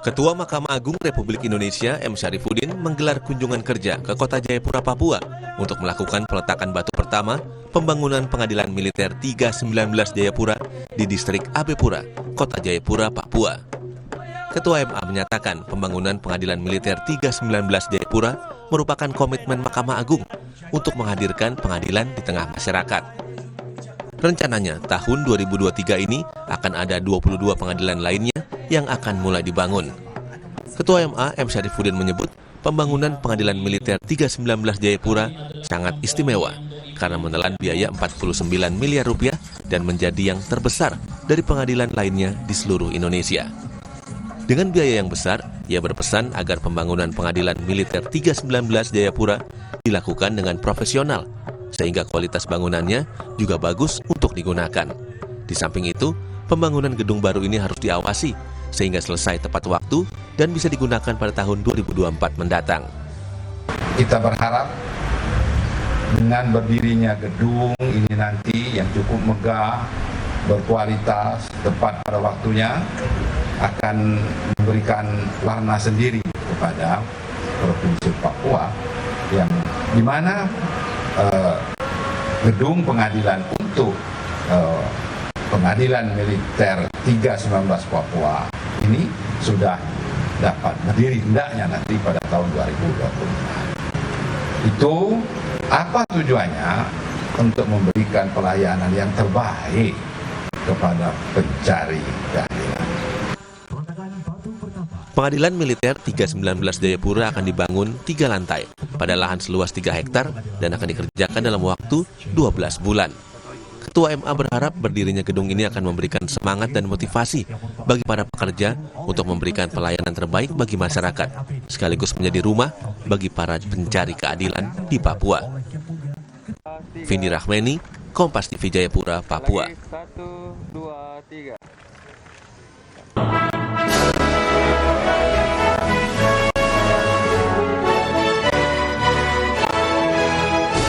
Ketua Mahkamah Agung Republik Indonesia M. Syarifuddin menggelar kunjungan kerja ke Kota Jayapura, Papua untuk melakukan peletakan batu pertama pembangunan Pengadilan Militer 319 Jayapura di distrik Abepura, Kota Jayapura, Papua. Ketua MA menyatakan pembangunan Pengadilan Militer 319 Jayapura merupakan komitmen Mahkamah Agung untuk menghadirkan pengadilan di tengah masyarakat. Rencananya tahun 2023 ini akan ada 22 pengadilan lainnya yang akan mulai dibangun. Ketua MA M. Syarifuddin menyebut pembangunan Pengadilan Militer 319 Jayapura sangat istimewa karena menelan biaya 49 miliar rupiah dan menjadi yang terbesar dari pengadilan lainnya di seluruh Indonesia. Dengan biaya yang besar, ia berpesan agar pembangunan Pengadilan Militer 319 Jayapura dilakukan dengan profesional, sehingga kualitas bangunannya juga bagus untuk digunakan. Di samping itu, pembangunan gedung baru ini harus diawasi, sehingga selesai tepat waktu dan bisa digunakan pada tahun 2024 mendatang. Kita berharap dengan berdirinya gedung ini nanti yang cukup megah, berkualitas, tepat pada waktunya, akan memberikan warna sendiri kepada Provinsi Papua, yang dimana gedung pengadilan untuk Pengadilan Militer 319 Papua ini sudah dapat berdiri hendaknya nanti pada tahun 2025. Itu apa tujuannya? Untuk memberikan pelayanan yang terbaik kepada pencari keadilan. Pengadilan Militer 319 Jayapura akan dibangun 3 lantai pada lahan seluas 3 hektar dan akan dikerjakan dalam waktu 12 bulan. Ketua MA berharap berdirinya gedung ini akan memberikan semangat dan motivasi bagi para pekerja untuk memberikan pelayanan terbaik bagi masyarakat, sekaligus menjadi rumah bagi para pencari keadilan di Papua. Vindi Rahmeni, Kompas TV Jayapura, Papua.